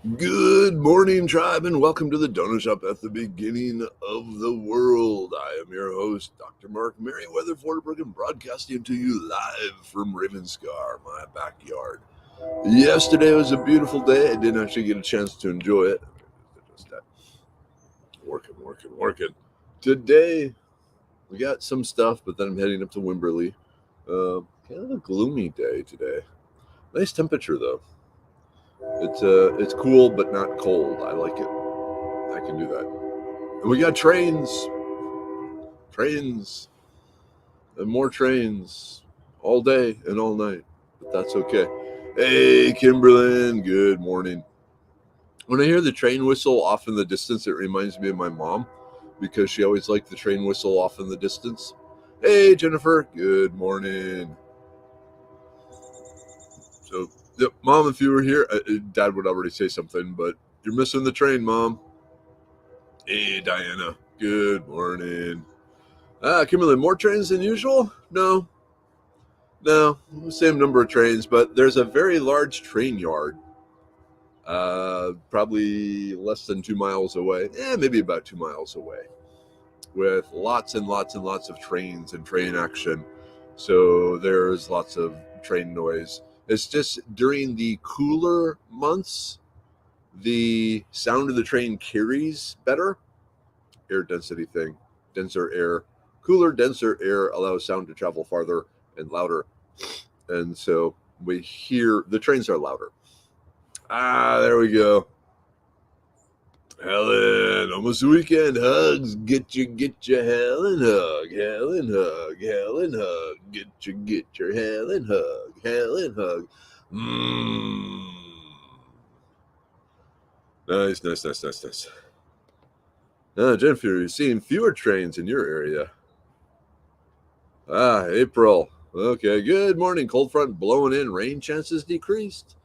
Good morning, tribe, and welcome to the Donut Shop at the beginning of the world. I am your host, Dr. Mark Merriweather Forderberg, broadcasting to you live from Ravenscar, my backyard. Yesterday was a beautiful day. I didn't actually get a chance to enjoy it. Just working. Today, we got some stuff, but then I'm heading up to Wimberley. Kind of a gloomy day today. Nice temperature, though. It's cool, but not cold. I like it. I can do that. And we got trains, and more trains all day and all night. But that's okay. Hey, Kimberlyn, good morning. When I hear the train whistle off in the distance, it reminds me of my mom because she always liked the train whistle off in the distance. Hey, Jennifer, good morning. So, Mom, if you were here, Dad would already say something, but you're missing the train, Mom. Hey, Diana, good morning. Kimberly, more trains than usual? No, same number of trains, but there's a very large train yard, probably less than 2 miles away, maybe about 2 miles away, with lots and lots and lots of trains and train action. So there's lots of train noise. It's just during the cooler months, the sound of the train carries better. Air density thing, denser air, cooler, denser air allows sound to travel farther and louder. And so we hear the trains are louder. There we go. Helen, almost the weekend. Hugs, get your Helen hug, Helen hug, Helen hug. Get your Helen hug. Mmm. Nice. Jennifer, you're seeing fewer trains in your area. April. Okay, good morning. Cold front blowing in. Rain chances decreased.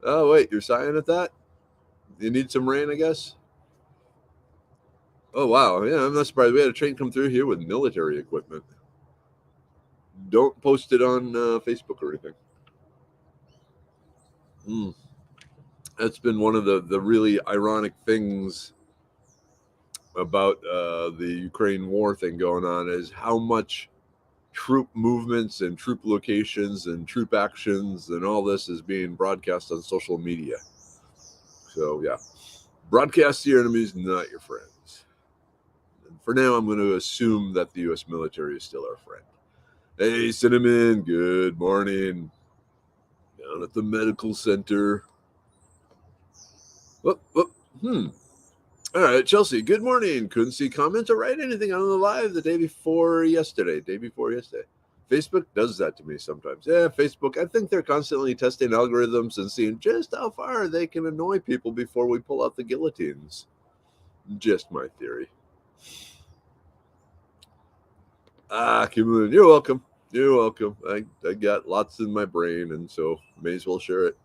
Oh, wait, you're sighing at that? You need some rain, I guess? Oh, wow. Yeah, I'm not surprised. We had a train come through here with military equipment. Don't post it on Facebook or anything. That's been one of the really ironic things about the Ukraine war thing going on is how much troop movements and troop locations and troop actions and all this is being broadcast on social media. So, yeah. Broadcast your enemies, not your friends. And for now, I'm going to assume that the U.S. military is still our friend. Hey, Cinnamon, good morning. Down at the medical center. Whoop. All right, Chelsea, good morning. Couldn't see comments or write anything on the live the day before yesterday. Facebook does that to me sometimes. Yeah, Facebook, I think they're constantly testing algorithms and seeing just how far they can annoy people before we pull out the guillotines. Just my theory. Kimberly, you're welcome. I got lots in my brain, and so may as well share it.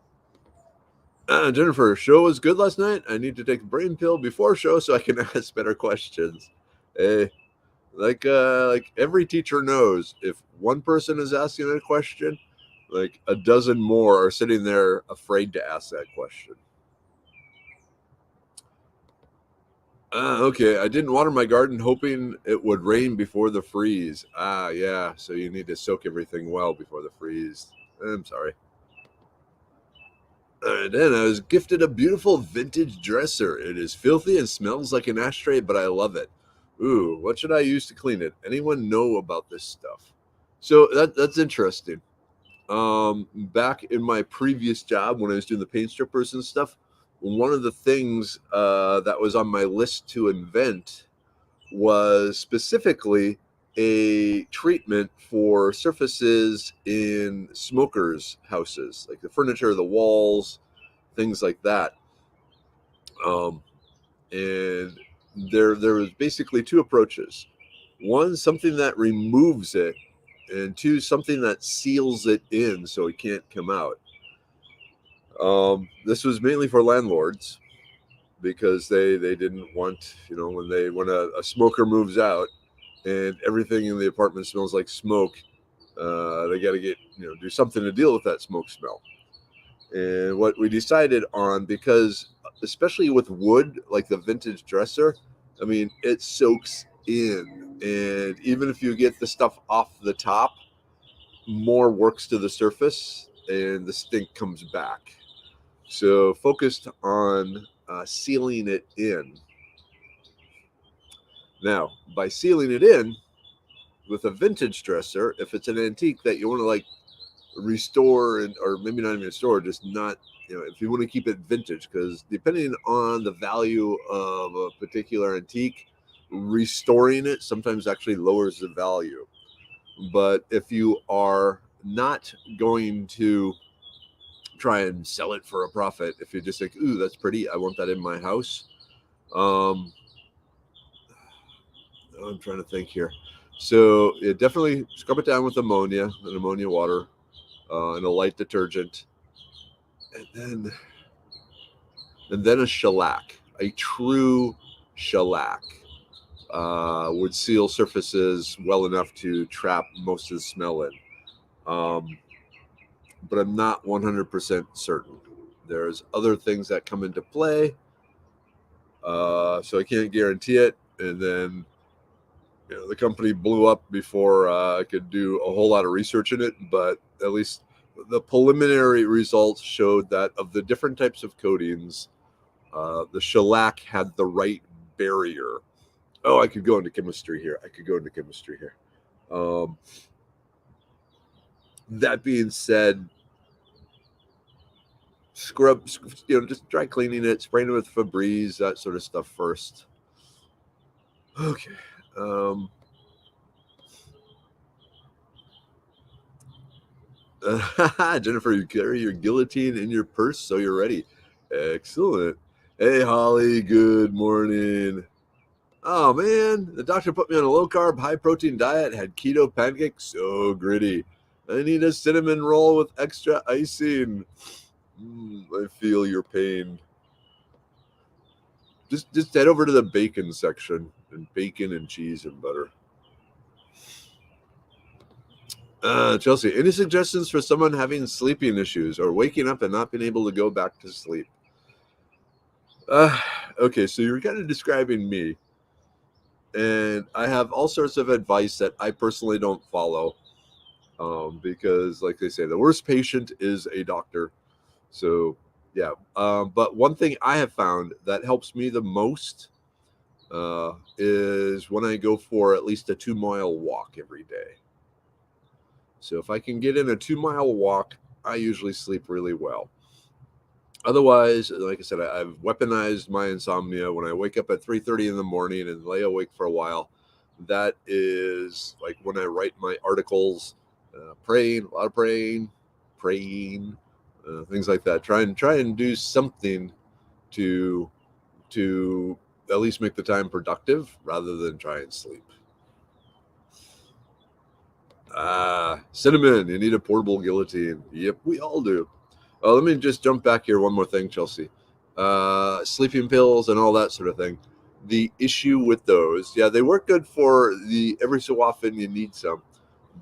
Jennifer, show was good last night. I need to take a brain pill before show so I can ask better questions. Hey, like every teacher knows, if one person is asking a question, like a dozen more are sitting there afraid to ask that question. Okay, I didn't water my garden hoping it would rain before the freeze. Yeah, so you need to soak everything well before the freeze. I'm sorry. And then I was gifted a beautiful vintage dresser. It is filthy and smells like an ashtray, but I love it. Ooh, what should I use to clean it? Anyone know about this stuff? So that's interesting. Back in my previous job when I was doing the paint strippers and stuff, one of the things that was on my list to invent was specifically a treatment for surfaces in smokers' houses, like the furniture, the walls, things like that. Um, and there was basically two approaches. One, something that removes it, and two, something that seals it in so it can't come out. This was mainly for landlords because they didn't want, when a smoker moves out and everything in the apartment smells like smoke, they got to do something to deal with that smoke smell. And what we decided on, because especially with wood, like the vintage dresser. I mean, it soaks in, and even if you get the stuff off the top, more works to the surface, and the stink comes back. So focused on sealing it in. Now, by sealing it in with a vintage dresser, if it's an antique that you want to like restore, and or maybe not even restore, just not, if you want to keep it vintage, because depending on the value of a particular antique, restoring it sometimes actually lowers the value. But if you are not going to try and sell it for a profit, if you just think, ooh, that's pretty, I want that in my house, um I'm trying to think here. So it definitely scrub it down with ammonia and ammonia water, and a light detergent, and then a shellac, a true shellac, would seal surfaces well enough to trap most of the smell in. Um, but I'm not 100% certain. There's other things that come into play, so I can't guarantee it. And then, the company blew up before I could do a whole lot of research in it. But at least the preliminary results showed that of the different types of coatings, the shellac had the right barrier. Oh, I could go into chemistry here. Um, that being said, scrub, just dry cleaning it, spraying it with Febreze, that sort of stuff first. Okay. Jennifer, you carry your guillotine in your purse, so you're ready. Excellent. Hey, Holly, good morning. Oh, man, the doctor put me on a low carb, high protein diet, had keto pancakes, so gritty. I need a cinnamon roll with extra icing. I feel your pain. Just head over to the bacon section, and bacon and cheese and butter. Chelsea, any suggestions for someone having sleeping issues or waking up and not being able to go back to sleep? Uh, okay, so you're kind of describing me, and I have all sorts of advice that I personally don't follow, because, like they say, the worst patient is a doctor. So, yeah. But one thing I have found that helps me the most is when I go for at least a 2 mile walk every day. So if I can get in a 2 mile walk, I usually sleep really well. Otherwise, like I said, I've weaponized my insomnia. When I wake up at 3:30 in the morning and lay awake for a while, that is like when I write my articles, praying, a lot of praying, things like that. Try and do something to to at least make the time productive rather than try and sleep. Cinnamon, you need a portable guillotine. Yep, we all do. Let me just jump back here one more thing, Chelsea. Sleeping pills and all that sort of thing. The issue with those, yeah, they work good for the every so often you need some,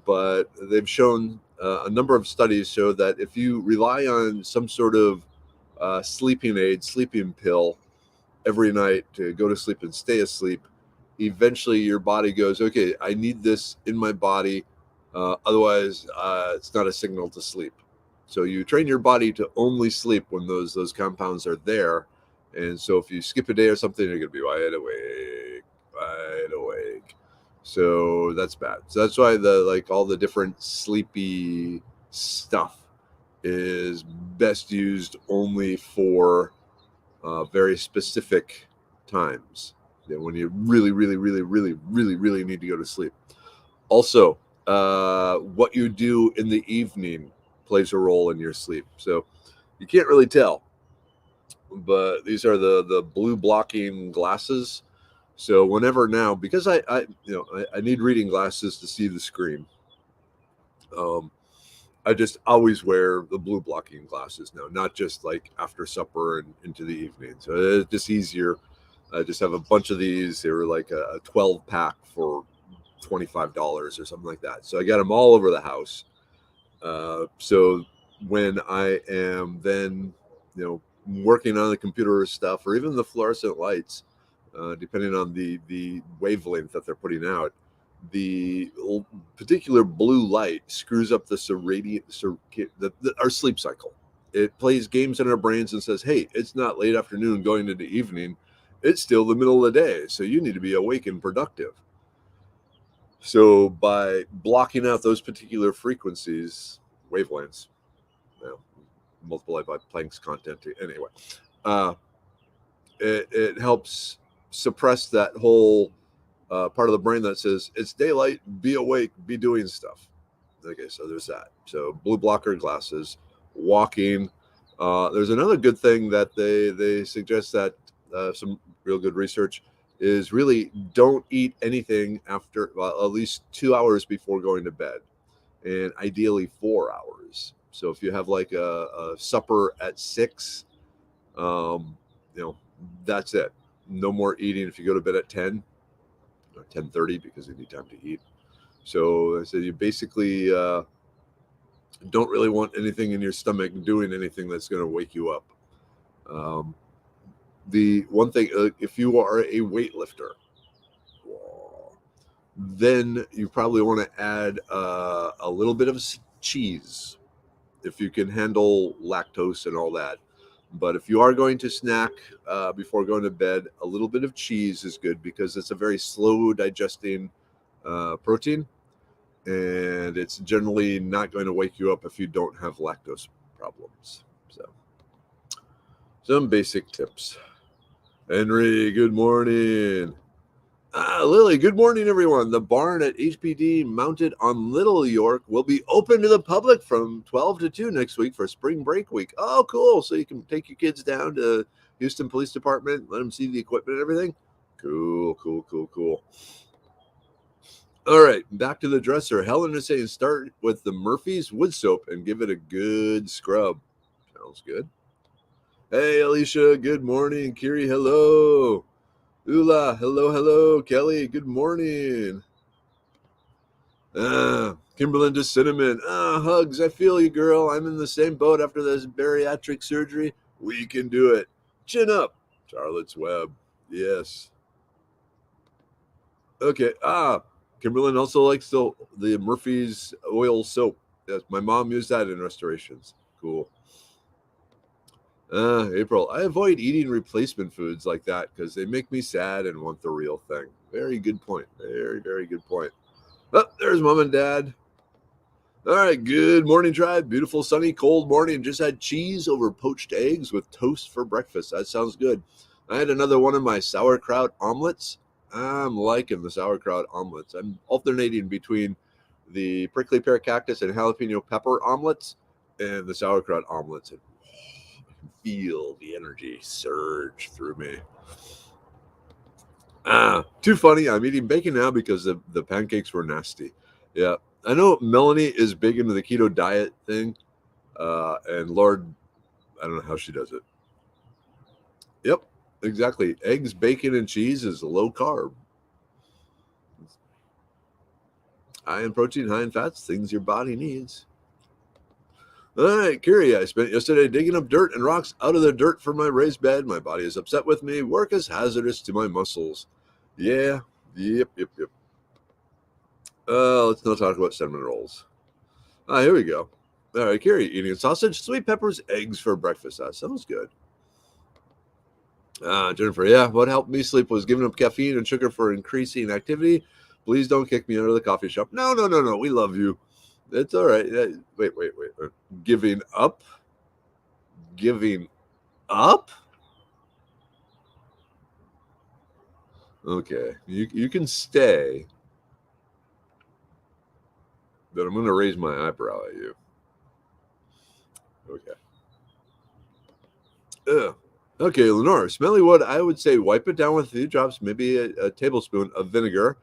but they've shown, a number of studies show that if you rely on some sort of sleeping aid, sleeping pill every night to go to sleep and stay asleep, eventually your body goes, okay, I need this in my body. Otherwise, it's not a signal to sleep. So you train your body to only sleep when those compounds are there. And so if you skip a day or something, you're gonna be wide awake. So that's bad. So that's why all the different sleepy stuff is best used only for very specific times, when you really, really, really, really, really, really need to go to sleep. Also, what you do in the evening plays a role in your sleep. So you can't really tell, but these are the blue blocking glasses. So whenever now, because I need reading glasses to see the screen. Um, I just always wear the blue blocking glasses now, not just like after supper and into the evening. So it's just easier. I just have a bunch of these. They were like a 12 pack for $25 or something like that. So I got them all over the house. So when I am then, working on the computer stuff, or even the fluorescent lights, depending on the wavelength that they're putting out. The particular blue light screws up the our sleep cycle. It plays games in our brains and says, "Hey, it's not late afternoon going into evening; it's still the middle of the day, so you need to be awake and productive." So by blocking out those particular frequencies, wavelengths, you know, multiplied by Planck's content, anyway, uh, it helps suppress that whole part of the brain that says it's daylight, be awake, be doing stuff. Okay, so there's that. So blue blocker glasses, walking. There's another good thing that they suggest that some real good research is really don't eat anything after at least 2 hours before going to bed, and ideally 4 hours. So if you have like a supper at 6, um, you know, that's it. No more eating if you go to bed at 10 or 10:30 because you need time to eat. So I said you basically don't really want anything in your stomach doing anything that's going to wake you up. Um, the one thing, if you are a weightlifter, then you probably want to add a little bit of cheese if you can handle lactose and all that. But if you are going to snack before going to bed, a little bit of cheese is good because it's a very slow digesting protein, and it's generally not going to wake you up if you don't have lactose problems. So, some basic tips. Henry, good morning. Lily, good morning, everyone. The barn at HPD mounted on Little York will be open to the public from 12 to 2 next week for spring break week. Oh, cool. So you can take your kids down to Houston Police Department, let them see the equipment and everything. Cool, cool, cool, cool. All right, back to the dresser. Helen is saying start with the Murphy's wood soap and give it a good scrub. Sounds good. Hey, Alicia, good morning. Kiri, hello. Ula, hello, hello. Kelly, good morning. Kimberlyn to Cinnamon. Hugs. I feel you, girl. I'm in the same boat after this bariatric surgery. We can do it. Chin up. Charlotte's Web. Yes. Okay. Kimberlyn also likes the Murphy's oil soap. Yes, my mom used that in restorations. Cool. April, I avoid eating replacement foods like that because they make me sad and want the real thing. Very good point. Very, very good point. Oh, there's mom and dad. All right, good morning, tribe. Beautiful, sunny, cold morning. Just had cheese over poached eggs with toast for breakfast. That sounds good. I had another one of my sauerkraut omelets. I'm liking the sauerkraut omelets. I'm alternating between the prickly pear cactus and jalapeno pepper omelets and the sauerkraut omelets. And I can feel the energy surge through me. Too funny. I'm eating bacon now because the pancakes were nasty. Yeah. I know Melanie is big into the keto diet thing. And Lord, I don't know how she does it. Yep, exactly. Eggs, bacon, and cheese is low carb. High in protein, high in fats, things your body needs. All right, Kiri, I spent yesterday digging up dirt and rocks out of the dirt for my raised bed. My body is upset with me. Work is hazardous to my muscles. Yeah, yep. Let's not talk about cinnamon rolls. Here we go. All right, Kiri, eating sausage, sweet peppers, eggs for breakfast. That sounds good. Jennifer, yeah, what helped me sleep was giving up caffeine and sugar for increasing activity. Please don't kick me out of the coffee shop. No. We love you. It's all right. Wait. Giving up? Giving up? Okay. You can stay, but I'm going to raise my eyebrow at you. Okay. Ugh. Okay, Lenore, smelly wood, I would say wipe it down with a few drops, maybe a tablespoon of vinegar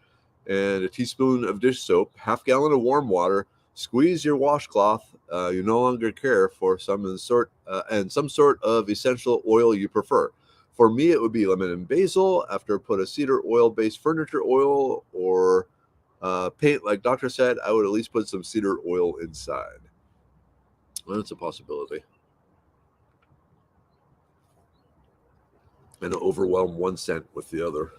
and a teaspoon of dish soap, half gallon of warm water. Squeeze your washcloth. You no longer care for some sort of essential oil you prefer. For me, it would be lemon and basil. After put a cedar oil-based furniture oil or paint, like Doctor said, I would at least put some cedar oil inside. Well, that's a possibility. and overwhelm 1 cent with the other.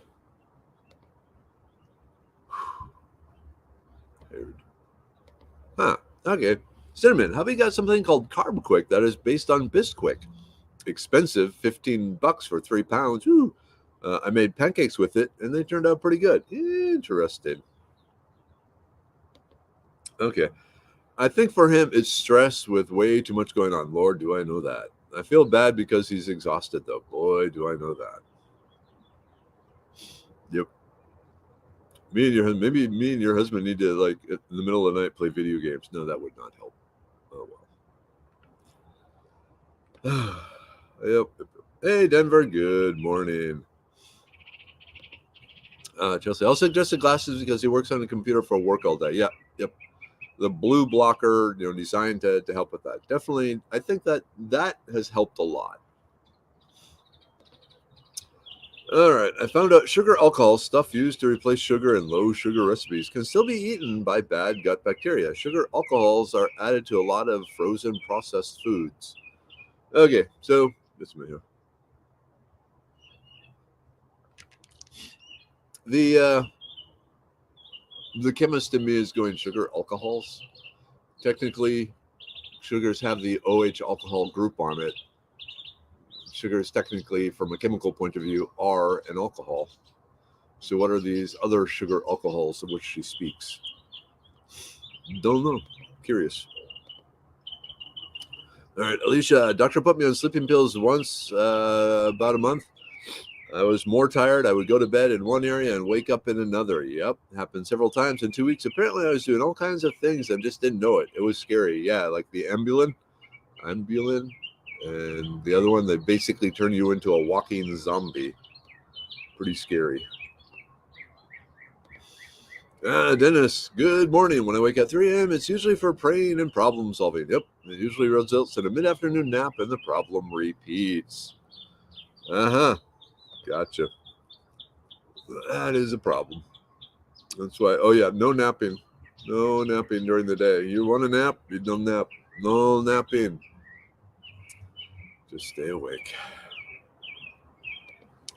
Huh. Okay. Cinnamon, how about you got something called Carb Quick that is based on Bisquick? Expensive, $15 for 3 pounds. Ooh. I made pancakes with it, and they turned out pretty good. Interesting. Okay. I think for him, it's stress with way too much going on. Lord, do I know that. I feel bad because he's exhausted, though. Boy, do I know that. Yep. Maybe me and your husband need to, like, in the middle of the night, play video games. No, that would not help. Oh, well. Yep. Hey, Denver. Good morning. Chelsea. I'll suggest the glasses because he works on the computer for work all day. Yeah. Yep. The blue blocker, designed to help with that. Definitely, I think that has helped a lot. All right, I found out sugar alcohol, stuff used to replace sugar in low sugar recipes, can still be eaten by bad gut bacteria. Sugar alcohols are added to a lot of frozen processed foods. Okay, so this one here. The chemist in me is going sugar alcohols. Technically, sugars have the OH alcohol group on it. Sugars, technically, from a chemical point of view, are an alcohol. So, what are these other sugar alcohols of which she speaks? Don't know. Curious. All right, Alicia. Doctor put me on sleeping pills once, about a month. I was more tired. I would go to bed in one area and wake up in another. Yep, happened several times in 2 weeks. Apparently, I was doing all kinds of things and just didn't know it. It was scary. Yeah, like the ambulin, and the other one, they basically turn you into a walking zombie. Pretty scary. Dennis, good morning. When I wake at 3 a.m., it's usually for praying and problem solving. Yep, it usually results in a mid afternoon nap and the problem repeats. Gotcha. That is a problem. That's why, oh, yeah, no napping. No napping during the day. You want to nap? You don't nap. No napping. Just stay awake.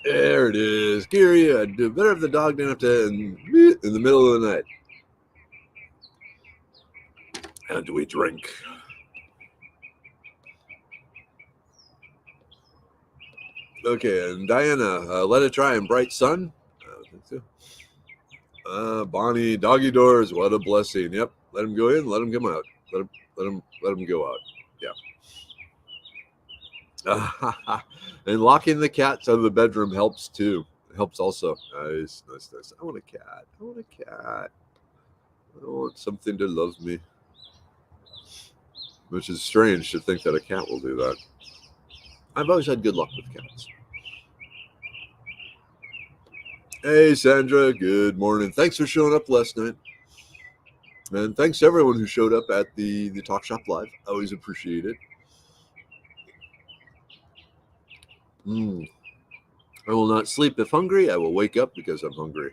There it is. Gary, I'd do better if the dog didn't have to in the middle of the night. How do we drink? Okay, and Diana, let it dry in bright sun. I think so. Bonnie, doggy doors. What a blessing. Yep. Let him go in. Let him come out. Let him go out. Yeah. And locking the cats out of the bedroom helps too. It helps also. Nice. I want a cat. I want something to love me. Which is strange to think that a cat will do that. I've always had good luck with cats. Hey, Sandra. Good morning. Thanks for showing up last night. And thanks to everyone who showed up at the Talk Shop Live. I always appreciate it. I will not sleep if hungry. I will wake up because I'm hungry.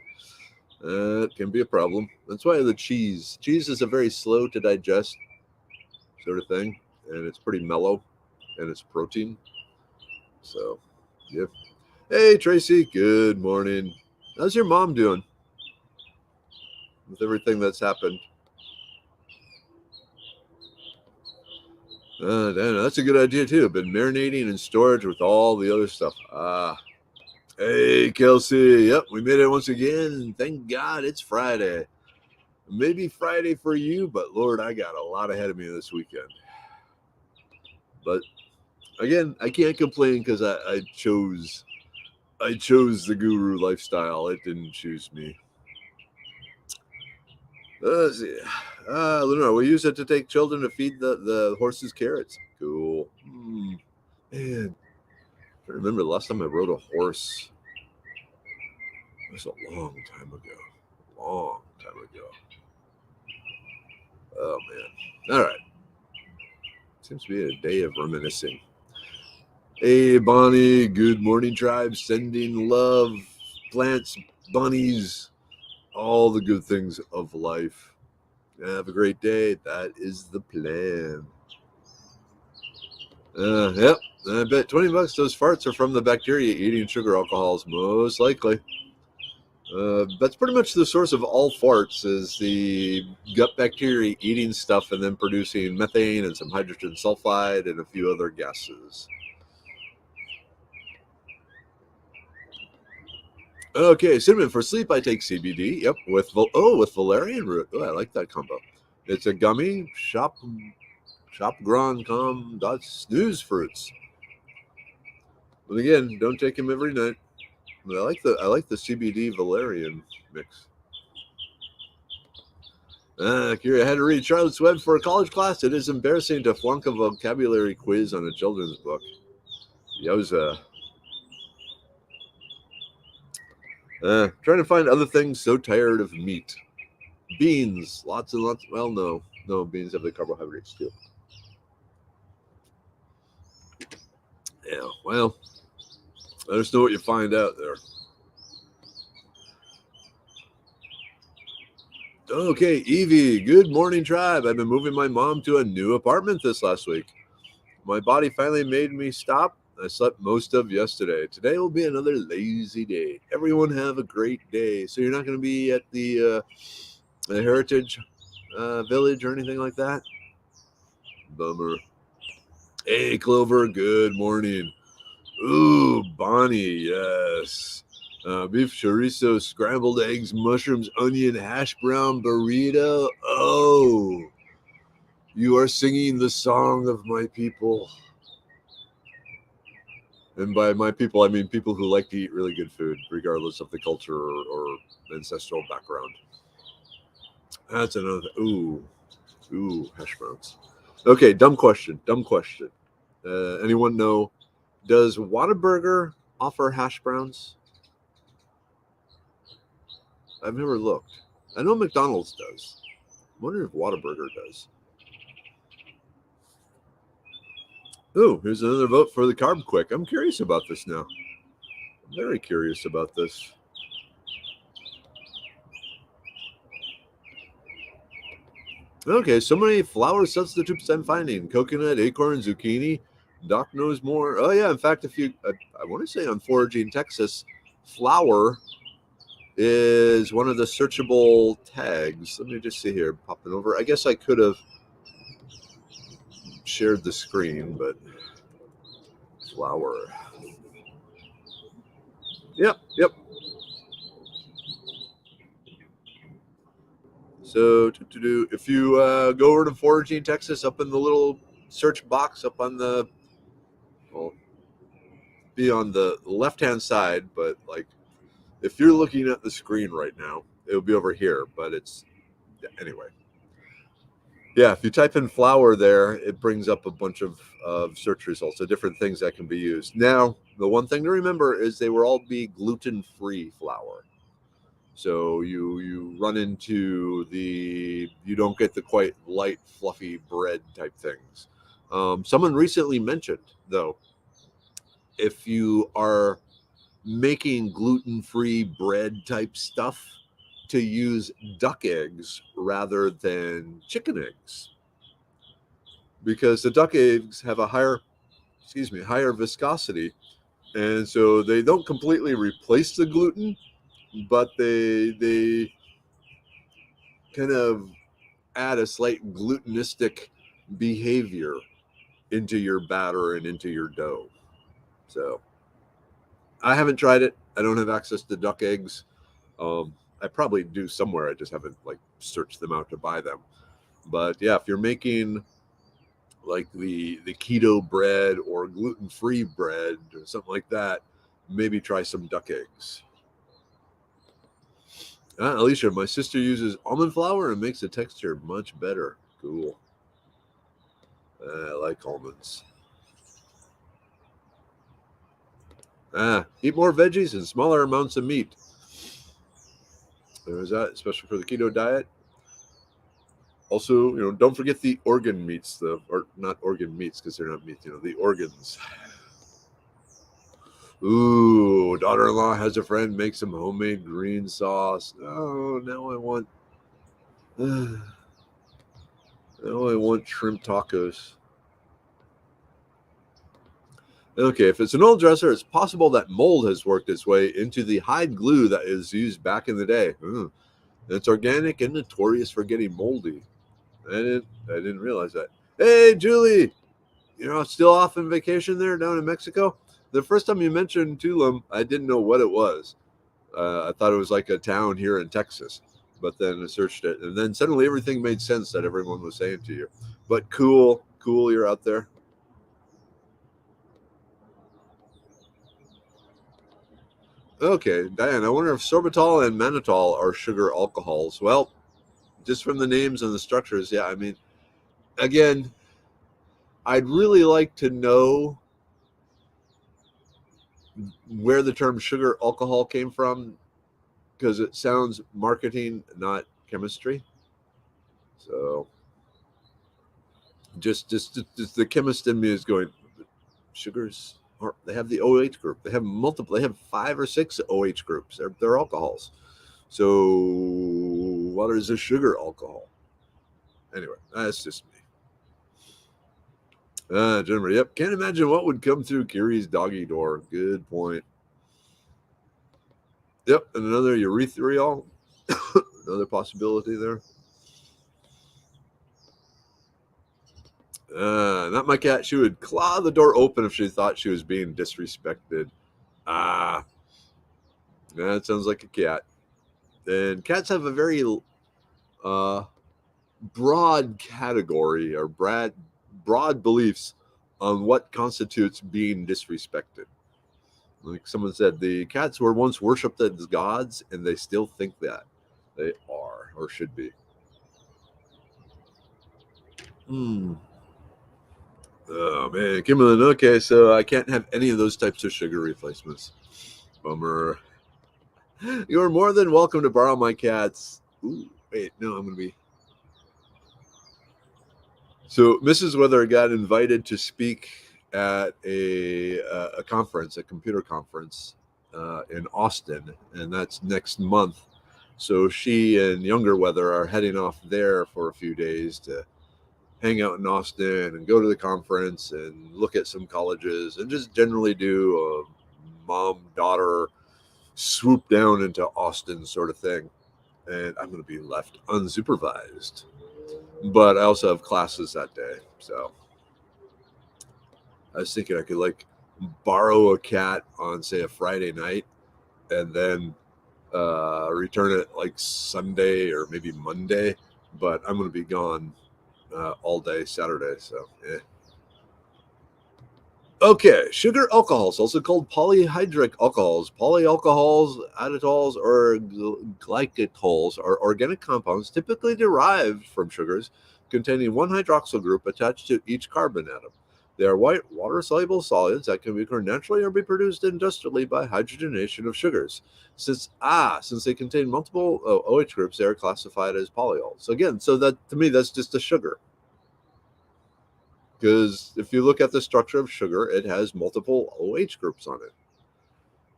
It can be a problem. That's why the cheese is a very slow to digest sort of thing, and it's pretty mellow, and it's protein. So, yeah. Hey, Tracy. Good morning. How's your mom doing with everything that's happened? Damn, that's a good idea too. Been marinating in storage with all the other stuff. Hey, Kelsey. Yep, we made it once again. Thank God it's Friday. Maybe Friday for you, but Lord, I got a lot ahead of me this weekend. But again, I can't complain because I chose the guru lifestyle. It didn't choose me. Let's see. Lenore, we use it to take children to feed the horses carrots. Cool. Man, I remember the last time I rode a horse. It was a long time ago. Oh, man. All right. Seems to be a day of reminiscing. Hey, Bonnie. Good morning, tribe. Sending love, plants, bunnies, all the good things of life. Have a great day. That is the plan. Yep. I bet $20 those farts are from the bacteria eating sugar alcohols, most likely. That's pretty much the source of all farts is the gut bacteria eating stuff and then producing methane and some hydrogen sulfide and a few other gases. Okay, cinnamon for sleep. I take CBD. Yep, with valerian root. Oh, I like that combo. It's a gummy shop grand com dot snooze fruits. But again, don't take them every night. But I like the CBD valerian mix. Kira had to read Charlotte's Web for a college class. It is embarrassing to flunk a vocabulary quiz on a children's book. Yowza. Trying to find other things. So tired of meat. Beans. Lots and lots. Well, no. No, beans have the carbohydrates too. Yeah, well, let us know what you find out there. Okay, Evie. Good morning, tribe. I've been moving my mom to a new apartment this last week. My body finally made me stop. I slept most of yesterday. Today will be another lazy day. Everyone have a great day. So you're not going to be at the Heritage Village or anything like that? Bummer. Hey, Clover. Good morning. Ooh, Bonnie. Yes. Beef chorizo, scrambled eggs, mushrooms, onion, hash brown burrito. Oh, you are singing the song of my people. And by my people, I mean people who like to eat really good food, regardless of the culture or ancestral background. That's another. Ooh, hash browns. Okay, dumb question. Dumb question. Anyone know? Does Whataburger offer hash browns? I've never looked. I know McDonald's does. I wonder if Whataburger does. Ooh, here's another vote for the Carb Quick. I'm curious about this now. I'm very curious about this. Okay, so many flour substitutes I'm finding: coconut, acorn, zucchini. Doc knows more. Oh yeah, in fact, if you, I want to say on Foraging Texas, flour is one of the searchable tags. Let me just see here, popping over. I guess I could have shared the screen, but flour. Yep. So if you go over to Foraging Texas, up in the little search box up on the, well, be on the left hand side, but like if you're looking at the screen right now, it'll be over here. But it's anyway. Yeah, if you type in flour there, it brings up a bunch of search results of different things that can be used. Now, the one thing to remember is they will all be gluten-free flour. So you run into you don't get the quite light, fluffy bread type things. Someone recently mentioned, though, if you are making gluten-free bread type stuff, to use duck eggs rather than chicken eggs, because the duck eggs have a higher viscosity, and so they don't completely replace the gluten, but they kind of add a slight glutenistic behavior into your batter and into your dough. So I haven't tried it. I don't have access to duck eggs. I probably do somewhere. I just haven't like searched them out to buy them. But yeah, if you're making like the keto bread or gluten free bread or something like that, maybe try some duck eggs. Alicia, my sister uses almond flour and makes the texture much better. Cool. I like almonds. Eat more veggies and smaller amounts of meat. There's that, especially for the keto diet. Also, don't forget the organ meats, or not organ meats because they're not meat. The organs. Ooh, daughter-in-law has a friend make some homemade green sauce. Oh, now I want. Now I want shrimp tacos. Okay, if it's an old dresser, it's possible that mold has worked its way into the hide glue that is used back in the day. It's organic and notorious for getting moldy. I didn't realize that. Hey, Julie, you're still off on vacation there down in Mexico? The first time you mentioned Tulum, I didn't know what it was. I thought it was like a town here in Texas, but then I searched it, and then suddenly everything made sense that everyone was saying to you. But cool, cool, you're out there. Okay, Diane, I wonder if sorbitol and mannitol are sugar alcohols. Well, just from the names and the structures, yeah. I mean, again, I'd really like to know where the term sugar alcohol came from because it sounds marketing, not chemistry. So just the chemist in me is going, sugars are, they have the OH group. They have multiple. They have 5 or 6 OH groups. They're alcohols. So what is a sugar alcohol? Anyway, that's just me. Jennifer, yep. Can't imagine what would come through Kiri's doggy door. Good point. Yep, and another urethral, another possibility there. Not my cat. She would claw the door open if she thought she was being disrespected. Ah, that sounds like a cat. And cats have a very uh, broad category or broad beliefs on what constitutes being disrespected. Like someone said, the cats were once worshipped as gods, and they still think that they are or should be. Hmm. Oh man, Kimberly. Okay, so I can't have any of those types of sugar replacements. Bummer. You're more than welcome to borrow my cats. Ooh, wait, no, I'm gonna be. So Mrs. Weather got invited to speak at a conference, a computer conference in Austin, and that's next month. So she and younger Weather are heading off there for a few days to hang out in Austin and go to the conference and look at some colleges and just generally do a mom daughter swoop down into Austin sort of thing. And I'm going to be left unsupervised. But I also have classes that day. So I was thinking I could like borrow a cat on, say, a Friday night and then return it like Sunday or maybe Monday. But I'm going to be gone all day Saturday. So, yeah. Okay, sugar alcohols, also called polyhydric alcohols, polyalcohols, additols, or glycols, are organic compounds typically derived from sugars containing one hydroxyl group attached to each carbon atom. They are white, water-soluble solids that can be occur naturally or be produced industrially by hydrogenation of sugars. Since they contain multiple OH groups, they are classified as polyols. So again, so that to me, that's just a sugar. Because if you look at the structure of sugar, it has multiple OH groups on it.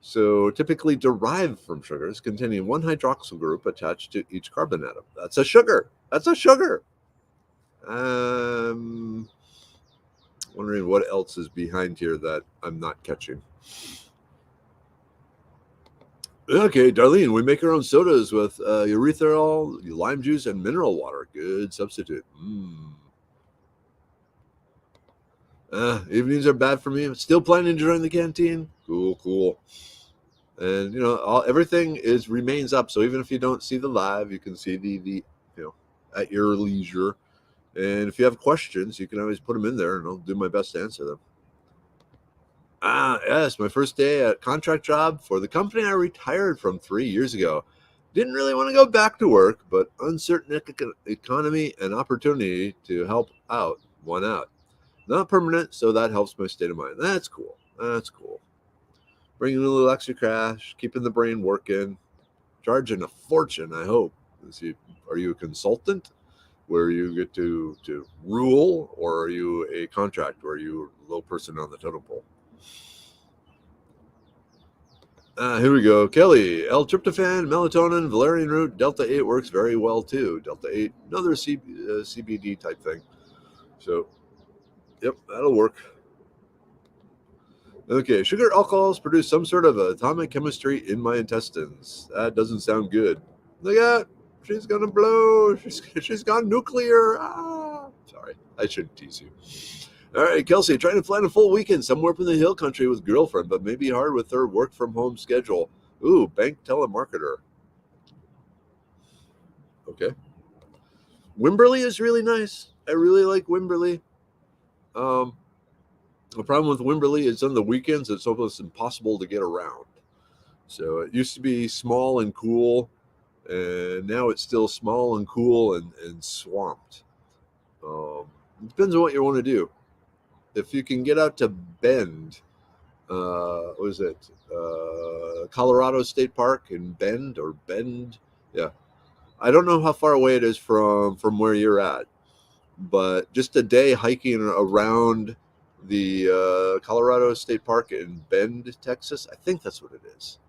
So typically derived from sugars containing one hydroxyl group attached to each carbon atom. That's a sugar. That's a sugar. Um, Wondering what else is behind here that I'm not catching. Okay, Darlene, we make our own sodas with urethral, lime juice, and mineral water. Good substitute. Evenings are bad for me. Still planning to join the canteen. Cool, cool. And everything is remains up. So even if you don't see the live, you can see the at your leisure. And if you have questions, you can always put them in there, and I'll do my best to answer them. Yes, my first day at contract job for the company I retired from 3 years ago. Didn't really want to go back to work, but uncertain economy and opportunity to help out won out. Not permanent, so that helps my state of mind. That's cool. That's cool. Bringing a little extra cash, keeping the brain working, charging a fortune, I hope. Are you a consultant where you get to rule, or are you a contract where you're a low person on the totem pole? Here we go. Kelly, L-tryptophan, melatonin, valerian root, delta 8 works very well too. Delta 8, another CBD type thing. So, yep, that'll work. Okay, sugar alcohols produce some sort of atomic chemistry in my intestines. That doesn't sound good. Look at, she's gonna blow. She's gone nuclear. Ah, sorry, I shouldn't tease you. All right, Kelsey, trying to plan a full weekend somewhere up in the hill country with girlfriend, but maybe hard with her work from home schedule. Ooh, bank telemarketer. Okay, Wimberley is really nice. I really like Wimberley. Um, the problem with Wimberley is on the weekends it's almost impossible to get around. So it used to be small and cool, and now it's still small and cool and swamped. It depends on what you want to do. If you can get out to Bend, what is it? Colorado State Park in Bend or Bend? Yeah, I don't know how far away it is from where you're at, but just a day hiking around the Colorado State Park in Bend, Texas. I think that's what it is.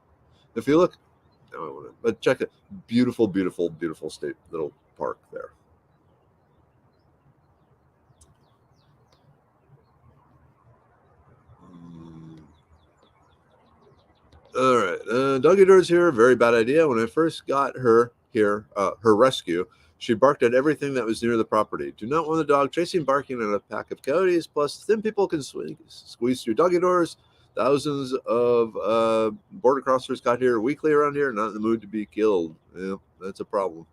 If you look, no, I want to, but check it. Beautiful, beautiful, beautiful state little park there. Mm. All right, doggy doors here. Very bad idea. When I first got her here, her rescue, she barked at everything that was near the property. Do not want the dog chasing, barking at a pack of coyotes. Plus, thin people can squeeze through doggy doors. Thousands of border crossers got here weekly around here. Not in the mood to be killed. Yeah, that's a problem.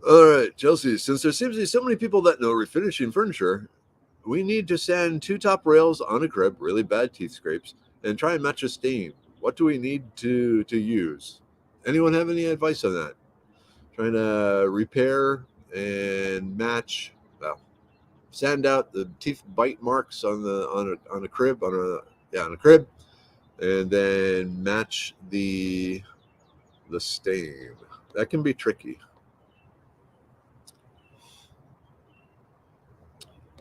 All right, Chelsea. Since there seems to be so many people that know refinishing furniture, we need to sand two top rails on a crib, really bad teeth scrapes, and try and match a stain. What do we need to use? Anyone have any advice on that? Trying to repair and match, well, sand out the teeth bite marks on a crib on a crib, and then match the stain. That can be tricky.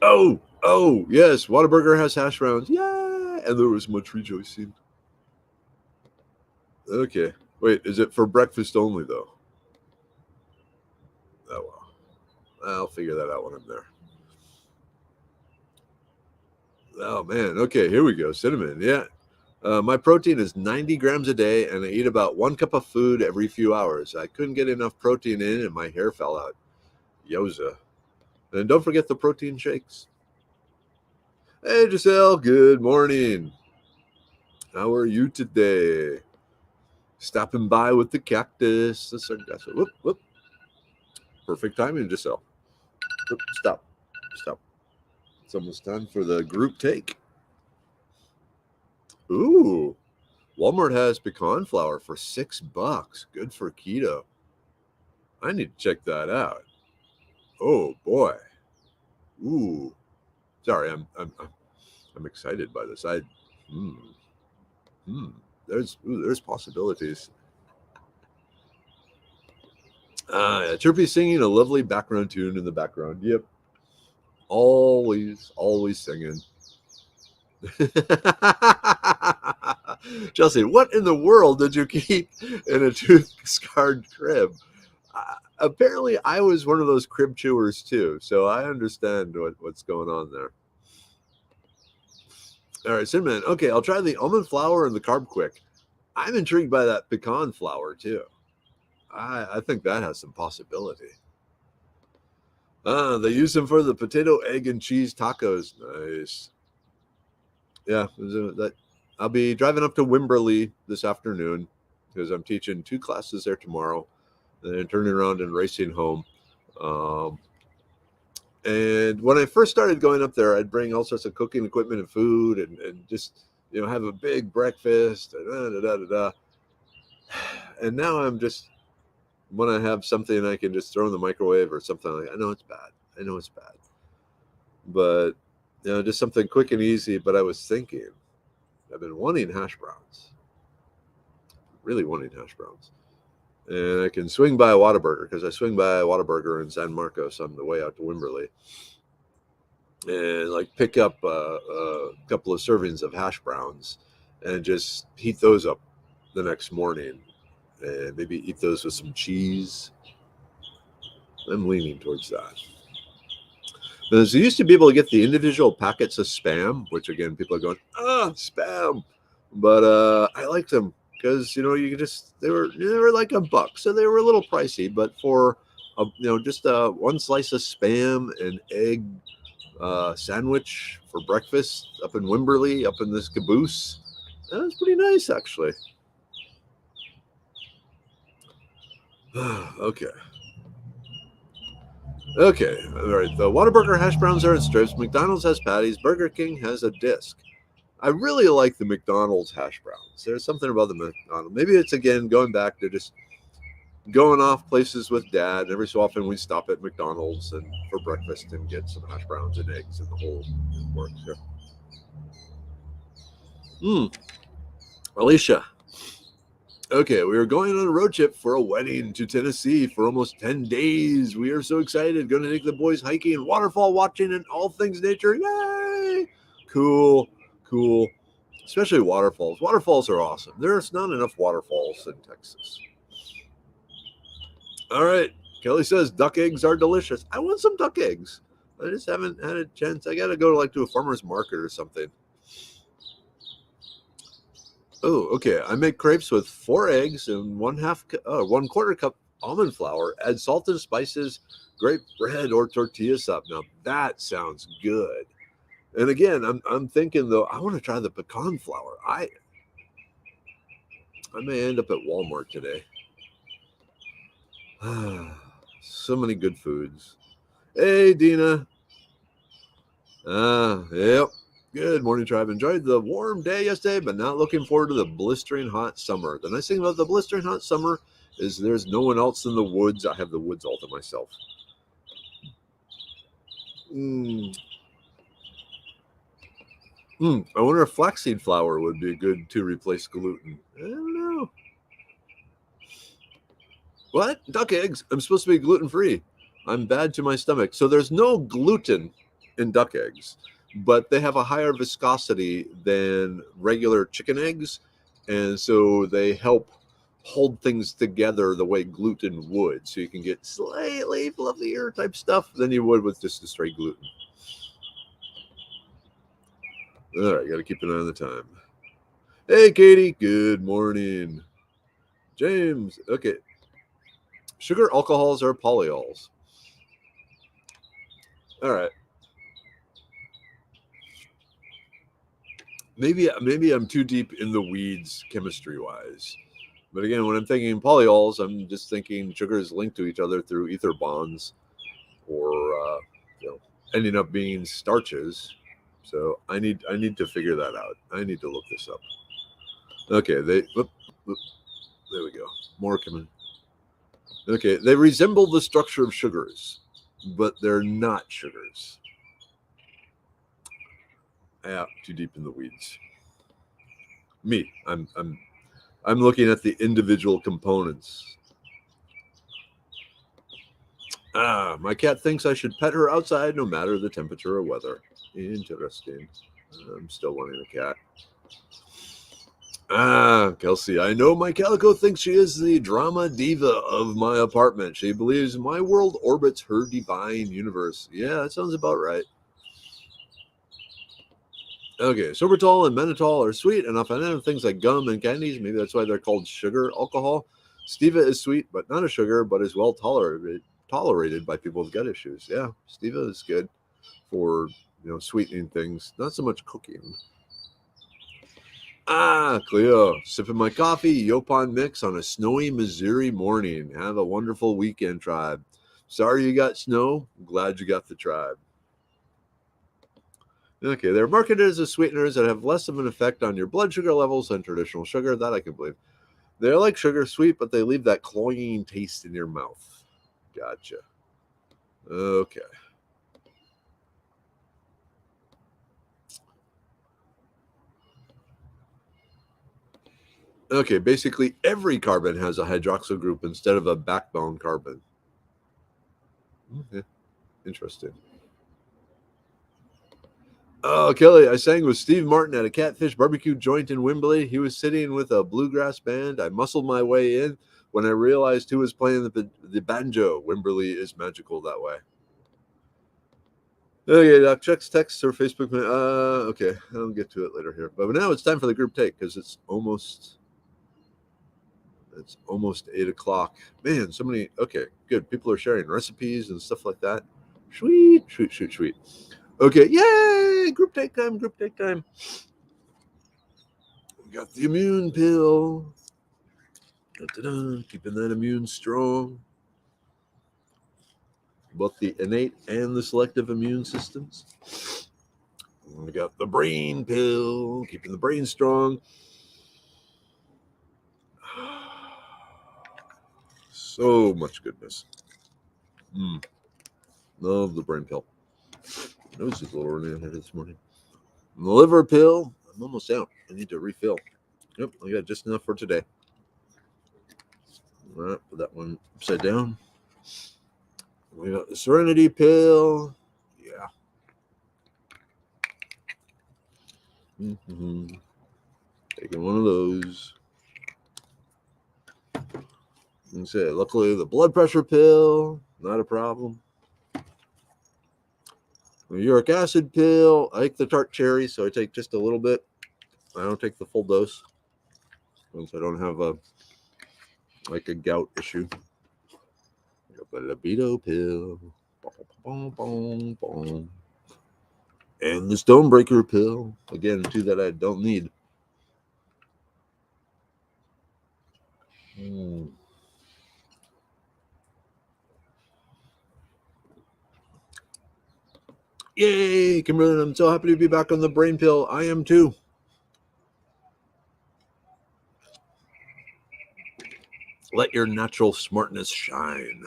Oh, yes, Whataburger has hash browns. Yeah, and there was much rejoicing. Okay. Wait, is it for breakfast only though? Oh well. I'll figure that out when I'm there. Oh man. Okay, here we go. Cinnamon. Yeah. My protein is 90 grams a day, and I eat about 1 cup of food every few hours. I couldn't get enough protein in, and my hair fell out. Yoza. And don't forget the protein shakes. Hey, Giselle. Good morning. How are you today? Stopping by with the cactus. That's whoop, whoop. Perfect timing, Giselle. Oop, stop. Stop. It's almost time for the group take. Ooh, Walmart has pecan flour for $6. Good for keto. I need to check that out. Oh boy. Ooh. Sorry, I'm excited by this. Hmm, hmm. There's possibilities. Yeah, Chirpy singing a lovely background tune in the background. Yep. Always singing. Chelsea, what in the world did you keep in a tooth scarred crib? Apparently, I was one of those crib chewers too, so I understand what's going on there. All right, cinnamon. Okay, I'll try the almond flour and the carb quick. I'm intrigued by that pecan flour too. I think that has some possibility. They use them for the potato, egg, and cheese tacos. Nice. Yeah, that. I'll be driving up to Wimberley this afternoon because I'm teaching 2 classes there tomorrow, and then turning around and racing home. Um, and when I first started going up there, I'd bring all sorts of cooking equipment and food, and just have a big breakfast. And, da, da, da, da. And now I'm just when I have something I can just throw in the microwave or something like. I know it's bad. I know it's bad, but just something quick and easy. But I was thinking, I've been wanting hash browns, really wanting hash browns. And I can swing by a Whataburger because I swing by a Whataburger in San Marcos on the way out to Wimberley, and like pick up a couple of servings of hash browns and just heat those up the next morning, and maybe eat those with some cheese. I'm leaning towards that. So you used to be able to get the individual packets of Spam, which again, people are going, Spam. But I liked them because, you could just, they were like $1, so they were a little pricey, but for, just one slice of Spam and egg sandwich for breakfast up in Wimberley, up in this caboose, that was pretty nice, actually. Okay. Okay, all right. The Whataburger hash browns are in strips. McDonald's has patties. Burger King has a disc. I really like the McDonald's hash browns. There's something about the McDonald's. Maybe it's again going back to just going off places with Dad. Every so often we stop at McDonald's and for breakfast and get some hash browns and eggs and the whole works. Yeah. Alicia. Okay, we were going on a road trip for a wedding to Tennessee for almost 10 days. We are so excited. Going to take the boys hiking, waterfall watching, and all things nature. Yay! Cool, cool. Especially waterfalls. Waterfalls are awesome. There's not enough waterfalls in Texas. All right. Kelly says duck eggs are delicious. I want some duck eggs. I just haven't had a chance. I got to go to a farmer's market or something. Oh, okay. I make crepes with 4 eggs and 1/4 cup almond flour. Add salt and spices, grape bread or tortilla sub. Now that sounds good. And again, I'm thinking though, I want to try the pecan flour. I may end up at Walmart today. So many good foods. Hey, Dina. Yep. Good morning, tribe. Enjoyed the warm day yesterday, but not looking forward to the blistering hot summer. The nice thing about the blistering hot summer is there's no one else in the woods. I have the woods all to myself. I wonder if flaxseed flour would be good to replace gluten. I don't know. What? Duck eggs? I'm supposed to be gluten free. I'm bad to my stomach. So there's no gluten in duck eggs, but they have a higher viscosity than regular chicken eggs. And so they help hold things together the way gluten would. So you can get slightly fluffier type stuff than you would with just a straight gluten. All right, got to keep an eye on the time. Hey, Katie. Good morning. James. Okay. Sugar alcohols are polyols. All right. Maybe I'm too deep in the weeds chemistry wise. But again, when I'm thinking polyols, I'm just thinking sugars linked to each other through ether bonds, or ending up being starches. So I need to figure that out. I need to look this up. Okay, there we go. More coming. Okay, they resemble the structure of sugars, but they're not sugars. Yeah, too deep in the weeds. Me, I'm looking at the individual components. My cat thinks I should pet her outside no matter the temperature or weather. Interesting. I'm still wanting a cat. Kelsey, I know my calico thinks she is the drama diva of my apartment. She believes my world orbits her divine universe. Yeah, that sounds about right. Okay, sorbitol and mannitol are sweet enough. I know things like gum and candies. Maybe that's why they're called sugar alcohol. Stevia is sweet, but not a sugar, but is well tolerated by people with gut issues. Yeah, stevia is good for sweetening things. Not so much cooking. Cleo, sipping my coffee, Yopon mix on a snowy Missouri morning. Have a wonderful weekend, tribe. Sorry you got snow. Glad you got the tribe. Okay, they're marketed as sweeteners that have less of an effect on your blood sugar levels than traditional sugar. That I can believe. They're like sugar sweet, but they leave that cloying taste in your mouth. Gotcha. Okay. Okay, basically every carbon has a hydroxyl group instead of a backbone carbon. Okay. Interesting. Oh, Kelly, I sang with Steve Martin at a catfish barbecue joint in Wembley. He was sitting with a bluegrass band. I muscled my way in when I realized who was playing the banjo. Wembley is magical that way. Okay, Doc, checks texts or Facebook. Okay, I'll get to it later here. But now it's time for the group take because it's almost 8 o'clock. Man, so many. Okay, good. People are sharing recipes and stuff like that. Sweet, sweet, sweet, sweet. Okay, yay! Group take time. Group take time. We got the immune pill. Da-da-da, keeping that immune strong. Both the innate and the selective immune systems. We got the brain pill, keeping the brain strong. So much goodness. Love the brain pill. Nose is a little running ahead this morning. And the liver pill, I'm almost out. I need to refill. Yep, I got just enough for today. All right, put that one upside down. We got the serenity pill. Yeah. Taking one of those. And say, luckily, the blood pressure pill, not a problem. The uric acid pill, I like the tart cherry, so I take just a little bit. I don't take the full dose once I don't have a gout issue. The libido pill. And the stonebreaker pill. Again, two that I don't need. Yay, Kimberly, I'm so happy to be back on the brain pill. I am too. Let your natural smartness shine.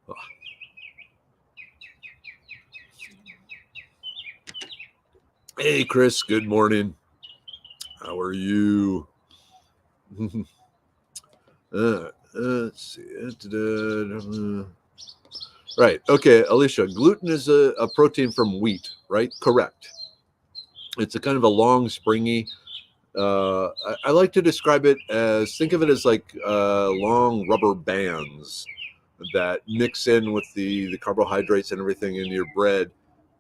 Oh. Hey, Chris, good morning. How are you? Let's see. Right. Okay, Alicia, gluten is a protein from wheat, right? Correct. It's a kind of a long, springy. I like to describe it as, think of it as like long rubber bands that mix in with the carbohydrates and everything in your bread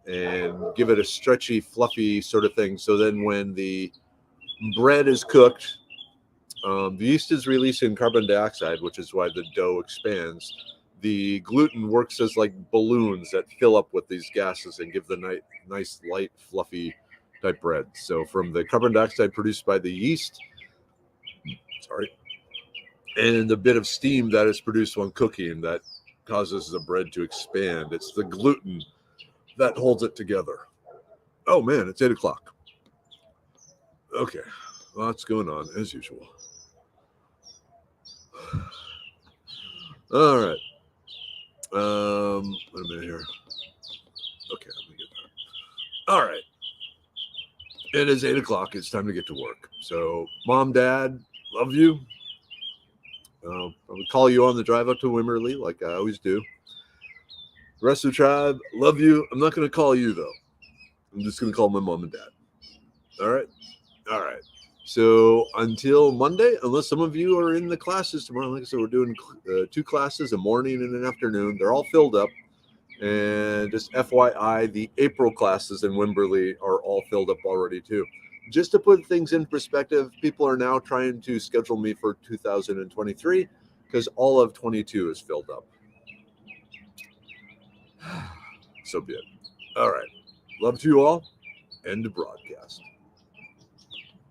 and give it a stretchy, fluffy sort of thing. So then when the bread is cooked, the yeast is releasing carbon dioxide, which is why the dough expands. The gluten works as like balloons that fill up with these gases and give the nice, light, fluffy type bread. So from the carbon dioxide produced by the yeast, and the bit of steam that is produced when cooking that causes the bread to expand, it's the gluten that holds it together. Oh man, it's 8 o'clock. Okay, lots going on as usual. All right. Wait a minute here. Okay, let me get that. All right. It is 8 o'clock. It's time to get to work. So, Mom, Dad, love you. I would call you on the drive up to Wimberley like I always do. The rest of the tribe, love you. I'm not going to call you, though. I'm just going to call my mom and dad. All right? All right. So until Monday, unless some of you are in the classes tomorrow, like I said, we're doing 2 classes, a morning and an afternoon. They're all filled up. And just FYI, the April classes in Wimberley are all filled up already too. Just to put things in perspective, people are now trying to schedule me for 2023 because all of 22 is filled up. So be it. All right. Love to you all. End of broadcast.